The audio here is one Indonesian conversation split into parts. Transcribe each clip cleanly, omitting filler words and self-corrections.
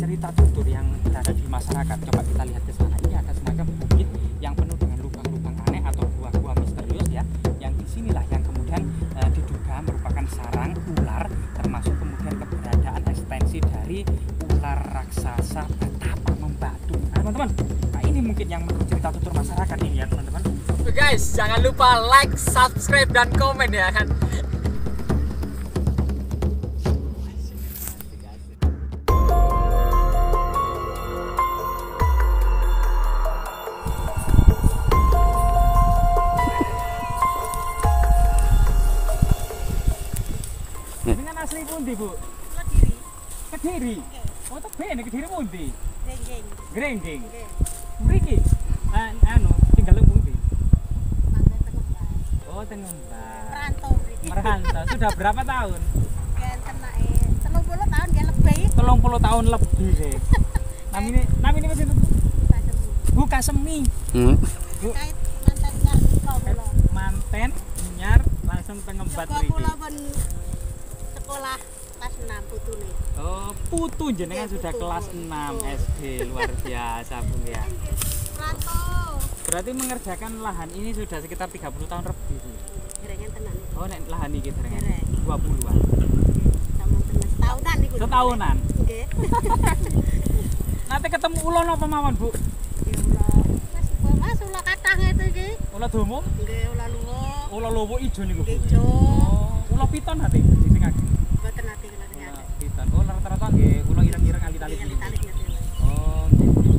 cerita tutur yang berada di masyarakat. Coba kita lihat ke sana. Ini ada semacam bukit yang penuh dengan lubang-lubang aneh atau gua-gua misterius ya. Yang disinilah yang kemudian diduga merupakan sarang ular, termasuk kemudian keberadaan ekstensi dari ular raksasa betapa membatu. Nah teman-teman, nah ini mungkin yang menurut cerita tutur masyarakat ini ya teman-teman. Guys, jangan lupa like, subscribe, dan komen ya kan. Dengan asli pundi, Bu? Kediri. Kediri. Oh, tebene Kediri pundi? Genggeng. Grenggeng. Nggih. Mriki. Anu, tinggal di pundi? Mangga Tengembang. Oh, Tengembang. Merantau mriki. Merantau. Sudah berapa tahun? Gen kenake 30 tahun dia lebih. 30 tahun lebih deh. Namine wis itu Bu Kasemi. Bu Kait mantan karo kula. manten nyar langsung Tengembat Coba mriki. kula pun sekolah kelas 6 putune. Oh, putu jenengan Iya, sudah putu. kelas 6 SD. Luar biasa, Bu ya. Merantau. Berarti mengerjakan lahan ini sudah sekitar 30 tahun lebih, Bu. Gerengan tenan iki. Oh, nek lahan iki dereng Dereng. 20-an. Sampun tenan tahunan niku. Setahunan. Nggih. Nanti ketemu ulon apa mawon, Bu? Ya Allah. Mas ulah kathah itu iki. Ula domo, Nggih ulah luwo. ula lowo ijo niku, Bu. Ijo. Oh, ula piton ate ditingake. Mboten ati kula Ula nyata. piton. Oh, rata-rata nggih ula ireng-ireng ali-ali. Tali-tali ngerti. Oh, gitu.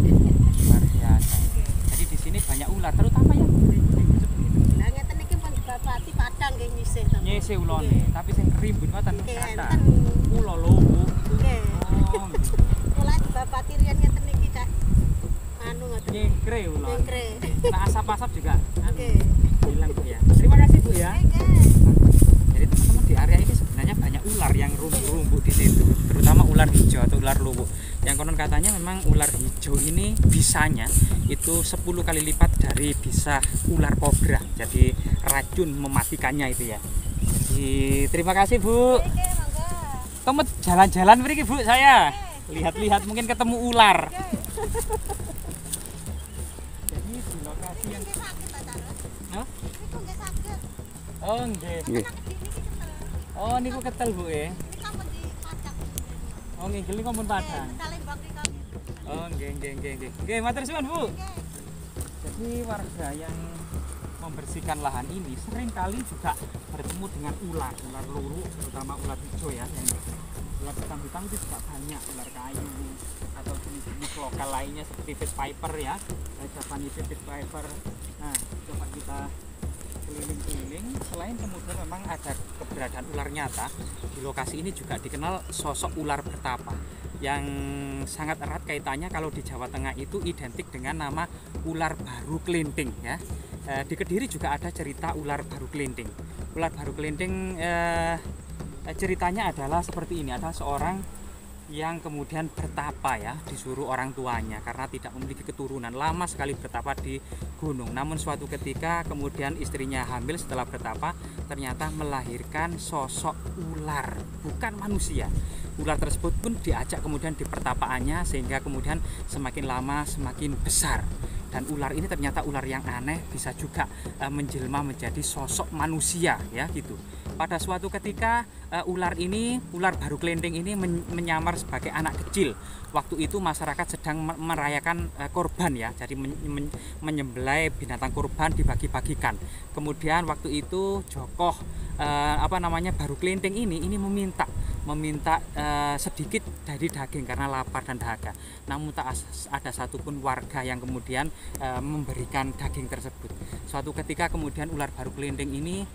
Luar biasa. Jadi di sini banyak ular, terutama yang gede-gede seperti itu. Lah ngeten iki pun dibapati padang nggih nyisih to. Nyese ulone, tapi sing rimbun mboten Nggih kata. enten. Ula lowo. Nggih. Oh, gitu. Kula dibapati riyen ngeten iki Cak. Anu ngoten. Nyengkre ulon. Nyengkre. Kena asap-asap juga. Oke. Bilang, Bu ya. Terima kasih, Bu ya. Oke. Jadi teman-teman di area ini sebenarnya banyak ular yang rumbuh-rumbuh di situ, terutama ular hijau atau ular luwu. Yang konon katanya memang ular hijau ini bisanya itu 10 kali lipat dari bisa ular kobra. Jadi racun mematikannya itu ya. Jadi terima kasih, Bu. Oke, monggo. Kamu jalan-jalan mriki, Bu, saya. Lihat-lihat mungkin ketemu ular. Jadi di lokasi yang Nggih sakit ta, Cak? Hah? Niku nggih sakit. Oh, nggih. Anak kecil iki ketel. Oh, niku ketel, Bu ya. Ini kamu dipajak. Oh, nggih, geli kompon padang. Talembang rika. Oh, nggih. Nggih, matur suwun, Bu. Jadi warga yang membersihkan lahan ini seringkali juga bertemu dengan ular luwu, terutama ular hijau ya. Yang ular hitam-hitam itu juga banyak, ular kayu atau jenis-jenis lokal lainnya seperti fish viper ya, Japanese fish viper. Nah, coba kita keliling-keliling. Selain kemudian memang ada keberadaan ular nyata, di lokasi ini juga dikenal sosok ular bertapa yang sangat erat kaitannya kalau di Jawa Tengah itu identik dengan nama ular baru kelinting ya. Di Kediri juga ada cerita ular baru kelinting. Ular baru kelinting ceritanya adalah seperti ini, ada seorang yang kemudian bertapa ya, disuruh orang tuanya karena tidak memiliki keturunan, lama sekali bertapa di gunung. Namun suatu ketika kemudian istrinya hamil, setelah bertapa ternyata melahirkan sosok ular, bukan manusia. Ular tersebut pun diajak kemudian di pertapaannya sehingga kemudian semakin lama semakin besar. Dan ular ini ternyata ular yang aneh, bisa juga menjelma menjadi sosok manusia ya gitu. Pada suatu ketika ular baru kelinting ini menyamar sebagai anak kecil. Waktu itu masyarakat sedang merayakan korban ya, jadi menyembelih binatang korban dibagi-bagikan. Kemudian waktu itu Jokoh baru kelinting ini meminta sedikit dari daging karena lapar dan dahaga. Namun tak ada satupun warga yang kemudian memberikan daging tersebut. Suatu ketika kemudian ular baru kelinting ini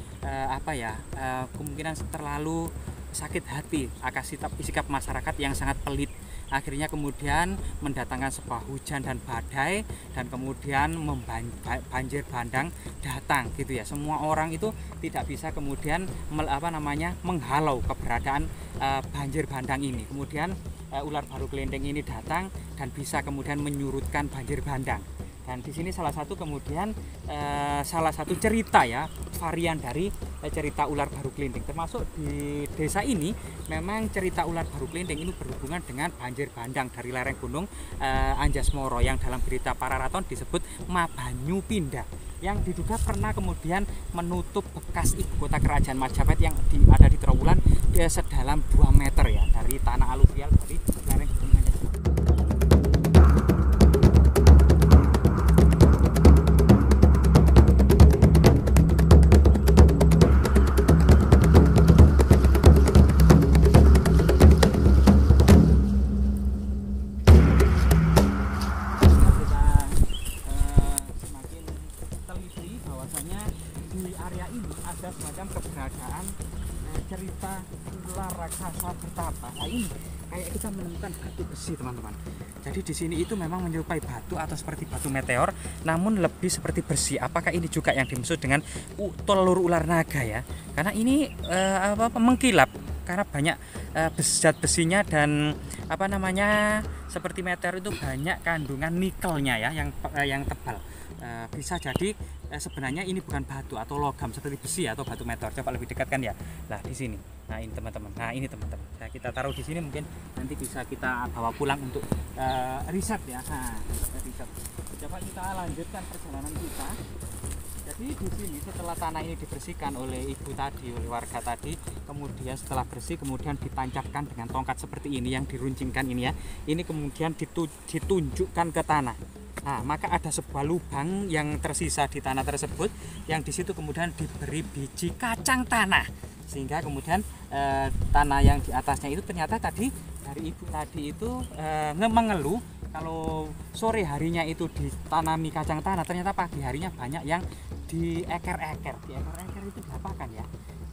kemungkinan terlalu sakit hati akan sikap masyarakat yang sangat pelit. Akhirnya kemudian mendatangkan sebuah hujan dan badai dan kemudian banjir bandang datang gitu ya. Semua orang itu tidak bisa kemudian menghalau keberadaan banjir bandang ini. Kemudian ular baru kelinting ini datang dan bisa kemudian menyurutkan banjir bandang. Dan di sini salah satu kemudian salah satu cerita ya, varian dari cerita ular baru kelinting. Termasuk di desa ini memang cerita ular baru kelinting ini berhubungan dengan banjir bandang dari lereng gunung Anjasmara yang dalam berita Pararaton disebut Mabanyu Pindah, yang diduga pernah kemudian menutup bekas ibu kota kerajaan Majapahit yang ada di Trowulan sedalam 2 meter ya dari tanah aluvial dari lereng gunung Anjasmara. Di area ini ada semacam keberadaan cerita ular raksasa bertapa. Nah ini kayak kita menemukan batu besi teman-teman. Jadi di sini itu memang menyerupai batu atau seperti batu meteor, namun lebih seperti besi. Apakah ini juga yang dimaksud dengan telur ular naga ya? Karena ini mengkilap karena banyak zat besinya dan apa namanya seperti meteor itu banyak kandungan nikelnya ya yang tebal. Bisa jadi sebenarnya ini bukan batu atau logam seperti besi atau batu meteor. Coba lebih dekat kan ya. Nah di sini. Nah ini teman-teman. Nah ini teman-teman. Nah, kita taruh di sini mungkin nanti bisa kita bawa pulang untuk riset ya. Nah riset. Coba kita lanjutkan perjalanan kita. Jadi di sini setelah tanah ini dibersihkan oleh ibu tadi, oleh warga tadi, kemudian setelah bersih kemudian ditancapkan dengan tongkat seperti ini yang diruncingkan ini ya. Ini kemudian ditunjukkan ke tanah. Nah, maka ada sebuah lubang yang tersisa di tanah tersebut, yang di situ kemudian diberi biji kacang tanah, sehingga kemudian tanah yang di atasnya itu ternyata tadi dari ibu tadi itu mengeluh kalau sore harinya itu ditanami kacang tanah, ternyata pagi harinya banyak yang dieker-eker. Dieker-eker itu diapakan ya?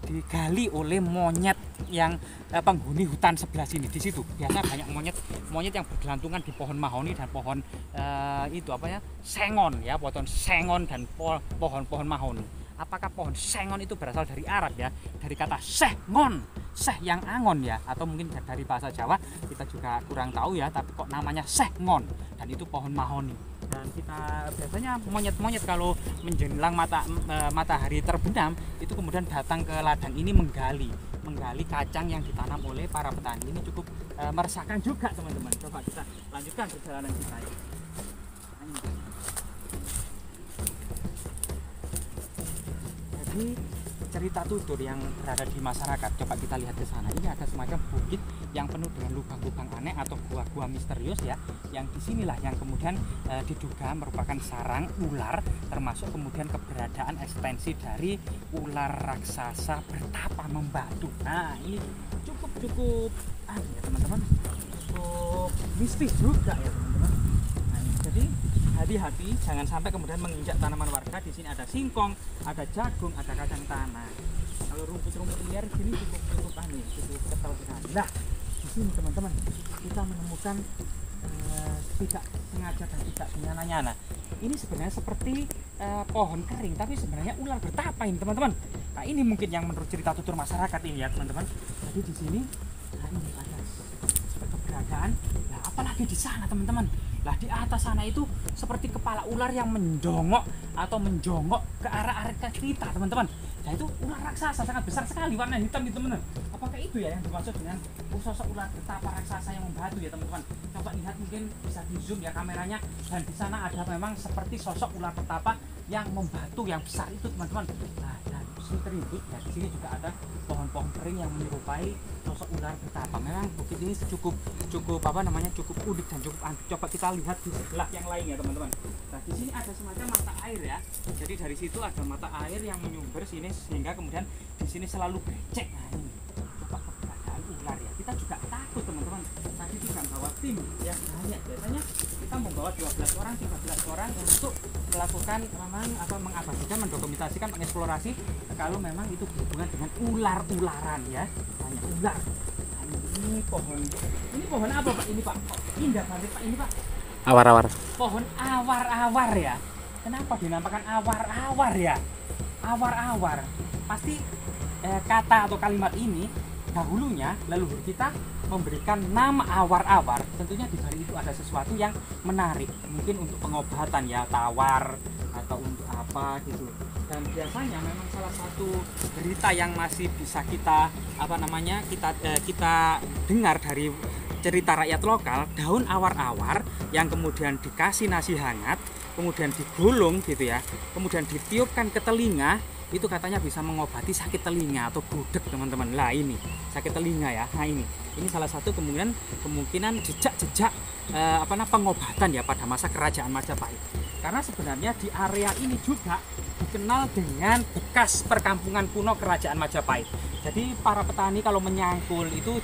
Digali oleh monyet yang penghuni hutan sebelah sini. Di situ biasa banyak monyet yang bergelantungan di pohon mahoni dan pohon itu apa ya, sengon ya, pohon sengon dan pohon mahoni. Apakah pohon sengon itu berasal dari Arab ya, dari kata sengon, seh yang angon ya, atau mungkin dari bahasa Jawa kita juga kurang tahu ya, tapi kok namanya sengon dan itu pohon mahoni. Dan kita biasanya monyet-monyet kalau menjelang matahari terbenam itu kemudian datang ke ladang ini menggali kacang yang ditanam oleh para petani. Ini cukup meresahkan juga teman-teman. Coba kita lanjutkan perjalanan kita ya. Jadi cerita tutur yang berada di masyarakat, coba kita lihat ke sana. Ini ada semacam bukit yang penuh dengan lubang-lubang aneh atau gua-gua misterius ya, yang disinilah yang kemudian diduga merupakan sarang ular, termasuk kemudian keberadaan ekstensi dari ular raksasa bertapa membatu. Nah ini cukup ya teman-teman, cukup mistis juga ya teman-teman. Nah, jadi hati-hati jangan sampai kemudian menginjak tanaman warga. Di sini ada singkong, ada jagung, ada kacang tanah. Kalau rumput-rumput liar sini cukup ketal sekali. Nah, di sini teman-teman kita menemukan tidak sengaja dan tidak nyana-nyana. Ini sebenarnya seperti pohon kering, tapi sebenarnya ular bertapa ini teman-teman. Nah, ini mungkin yang menurut cerita tutur masyarakat ini ya teman-teman. Jadi di sini ini ada keberadaan. Nah, apalagi di sana teman-teman. Lah di atas sana itu seperti kepala ular yang menjongok ke arah kita teman-teman. Nah itu ular raksasa sangat besar sekali, warna hitam itu teman-teman. Apakah itu ya yang dimaksud dengan sosok ular bertapa raksasa yang membatu ya teman-teman? Coba lihat, mungkin bisa di zoom ya kameranya. Dan di sana ada memang seperti sosok ular bertapa yang membatu yang besar itu teman-teman. Nah dan teribut ya, di sini juga ada pohon-pohon kering yang menyerupai sosok ular bertapa. Memang bukit ini cukup unik dan cukup antik. Coba kita lihat di sebelah yang lain ya teman-teman. Nah di sini ada semacam mata air ya. Jadi dari situ ada mata air yang menyumber sini, sehingga kemudian di sini selalu becek. Nah ini coba keberadaan ular ya. Kita juga takut teman-teman. Tadi kita bawa tim yang banyak. Biasanya kita membawa 12 orang, 13 orang untuk melakukan mengabadikan, mendokumentasikan, mengeksplorasi kalau memang itu berhubungan dengan ular-ularan ya. Banyak ular. Ini pohon apa Pak? Ini Pak, indah banget Pak ini Pak. Awar-awar. Pohon awar-awar ya. Kenapa dinamakan awar-awar ya? Awar-awar. Pasti kata atau kalimat ini dahulunya leluhur kita memberikan nama awar-awar, tentunya di balik itu ada sesuatu yang menarik, mungkin untuk pengobatan ya, tawar atau untuk apa gitu. Dan biasanya memang salah satu berita yang masih bisa kita kita dengar dari cerita rakyat lokal, daun awar-awar yang kemudian dikasih nasi hangat, kemudian digulung gitu ya, kemudian ditiupkan ke telinga, itu katanya bisa mengobati sakit telinga atau gudeg teman-teman. Lah ini sakit telinga ya. Nah ini salah satu kemungkinan jejak-jejak pengobatan ya pada masa kerajaan Majapahit. Karena sebenarnya di area ini juga dikenal dengan bekas perkampungan kuno kerajaan Majapahit. Jadi para petani kalau menyangkul itu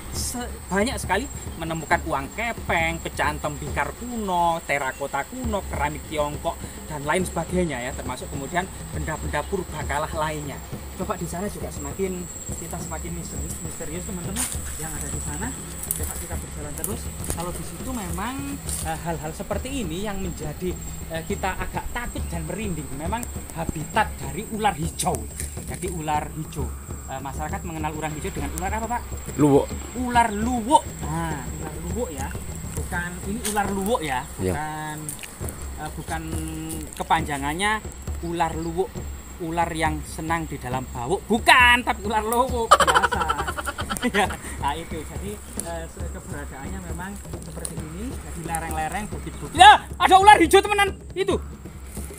banyak sekali menemukan uang kepeng, pecahan tembikar kuno, terakota kuno, keramik Tiongkok dan lain sebagainya ya, termasuk kemudian benda-benda purbakala lainnya. Coba di sana juga semakin misterius teman-teman yang ada di sana. Coba kita berjalan terus. Kalau di situ memang hal-hal seperti ini yang menjadi kita agak takut dan merinding. Memang habitat dari ular hijau. Jadi ular hijau. Masyarakat mengenal ular hijau dengan ular apa, Pak? Luwuk. Ular luwuk. Nah, ular luwuk ya. Bukan ini ular luwuk ya. Bukan kepanjangannya ular luwuk, ular yang senang di dalam bawuk, bukan, tapi ular luwuk biasa. Ya, nah itu. Jadi keberadaannya memang seperti ini. Jadi lereng-lereng, bukit-bukit. Ya, ada ular hijau temenan itu.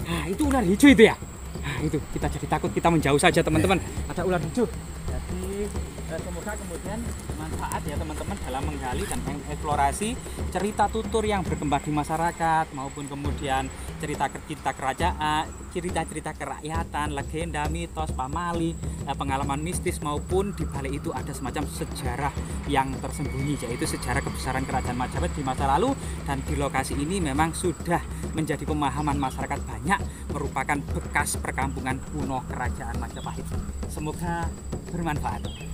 Nah, itu ular hijau itu ya. Nah, itu kita jadi takut, kita menjauh saja teman-teman. Ada ular hijau. Jadi semoga kemudian manfaat ya teman-teman dalam menggali dan mengeksplorasi cerita tutur yang berkembang di masyarakat, maupun kemudian cerita-cerita kerajaan, cerita-cerita kerakyatan, legenda, mitos, pamali, pengalaman mistis, maupun di balik itu ada semacam sejarah yang tersembunyi, yaitu sejarah kebesaran kerajaan Majapahit di masa lalu. Dan di lokasi ini memang sudah menjadi pemahaman masyarakat banyak, merupakan bekas perkampungan kuno kerajaan Majapahit. Semoga bermanfaat.